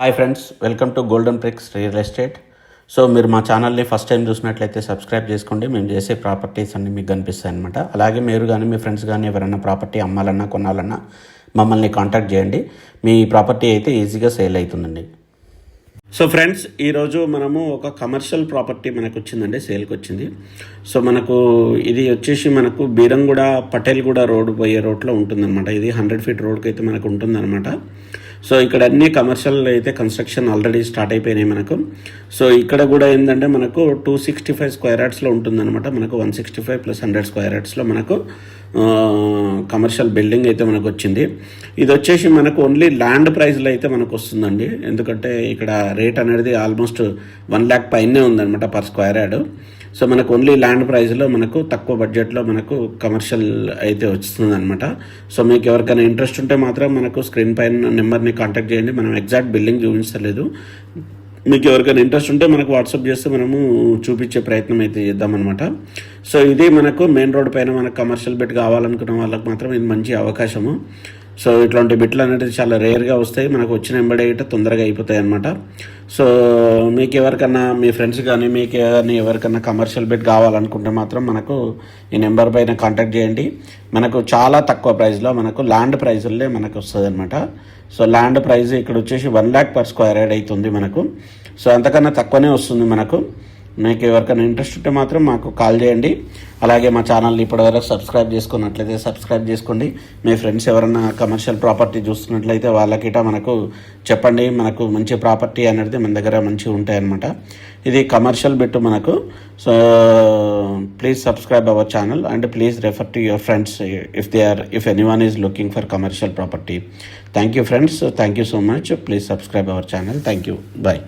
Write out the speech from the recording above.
Hi friends, welcome to golden bricks real estate. So మీరు మా ఛానల్ని ఫస్ట్ టైం చూసినట్లయితే సబ్స్క్రైబ్ చేసుకోండి. మేము చేసే ప్రాపర్టీస్ అన్నీ మీకు కనిపిస్తాయి అనమాట. అలాగే మీరు కానీ మీ ఫ్రెండ్స్ కానీ ఎవరైనా ప్రాపర్టీ అమ్మాలన్నా కొనాలన్నా మమ్మల్ని కాంటాక్ట్ చేయండి. మీ ప్రాపర్టీ అయితే ఈజీగా సేల్ అవుతుందండి. సో ఫ్రెండ్స్, ఈరోజు మనము ఒక కమర్షియల్ ప్రాపర్టీ మనకు వచ్చిందండి, సేల్కి వచ్చింది. సో మనకు ఇది వచ్చేసి మనకు బీరంగూడ పటేల్గూడ రోడ్ పోయే రోడ్లో ఉంటుందన్నమాట. ఇది 100 feet రోడ్కి అయితే మనకు ఉంటుందన్నమాట. సో ఇక్కడ అన్ని కమర్షియల్ అయితే కన్స్ట్రక్షన్ ఆల్రెడీ స్టార్ట్ అయిపోయినాయి మనకు. సో ఇక్కడ కూడా ఏంటంటే మనకు 265 square yardsలో ఉంటుందన్నమాట. మనకు 165 + 100 square yardsలో మనకు కమర్షియల్ బిల్డింగ్ అయితే మనకు వచ్చింది. ఇది వచ్చేసి మనకు ఓన్లీ ల్యాండ్ ప్రైస్లో అయితే మనకు వస్తుందండి. ఎందుకంటే ఇక్కడ రేట్ అనేది ఆల్మోస్ట్ 1 lakh పైనే ఉందన్నమాట పర్ స్క్వేర్ యార్డ్. సో మనకు ఓన్లీ ల్యాండ్ ప్రైస్లో మనకు తక్కువ బడ్జెట్లో మనకు కమర్షియల్ అయితే వస్తుంది అనమాట. సో మీకు ఎవరికైనా ఇంట్రెస్ట్ ఉంటే మాత్రం మనకు స్క్రీన్ పైన నెంబర్ని కాంటాక్ట్ చేయండి. మనం ఎగ్జాక్ట్ బిల్డింగ్ చూపించలేదు. మీకు ఎవరికైనా ఇంట్రెస్ట్ ఉంటే మనకు వాట్సాప్ చేస్తే మనము చూపించే ప్రయత్నం అయితే చేద్దామన్నమాట. సో ఇది మనకు మెయిన్ రోడ్ పైన మనకు కమర్షియల్ బిట్ కావాలనుకున్న వాళ్ళకి మాత్రం ఇది మంచి అవకాశము. సో ఇట్లాంటి బిట్లు అనేది చాలా రేర్గా వస్తాయి, మనకు వచ్చిన ఎంబడే తొందరగా అయిపోతాయి అన్నమాట. సో మీకు ఎవరికన్నా మీ ఫ్రెండ్స్ కానీ మీకు కానీ ఎవరికన్నా కమర్షియల్ బిట్ కావాలనుకుంటే మాత్రం మనకు ఈ నెంబర్ పైన కాంటాక్ట్ చేయండి. మనకు చాలా తక్కువ ప్రైస్లో మనకు ల్యాండ్ ప్రైజుల్లే మనకు వస్తుంది అనమాట. సో ల్యాండ్ ప్రైస్ ఇక్కడ వచ్చేసి 1 lakh per square yard అవుతుంది మనకు. సో అంతకన్నా తక్కువనే వస్తుంది మనకు. మీకు ఎవరికైనా ఇంట్రెస్ట్ ఉంటే మాత్రం మాకు కాల్ చేయండి. అలాగే మా ఛానల్ని ఇప్పటివరకు సబ్స్క్రైబ్ చేసుకున్నట్లయితే సబ్స్క్రైబ్ చేసుకోండి. మీ ఫ్రెండ్స్ ఎవరైనా కమర్షియల్ ప్రాపర్టీ చూస్తున్నట్లయితే వాళ్ళకిట మనకు చెప్పండి. మనకు మంచి ప్రాపర్టీ అనేది మన దగ్గర మంచిగా ఉంటాయి అన్నమాట. ఇది కమర్షియల్ బిట్ మనకు. So please subscribe our channel and please refer to your friends if anyone is looking for commercial property. Thank you friends. Thank you so much. Please subscribe our channel. Thank you. Bye.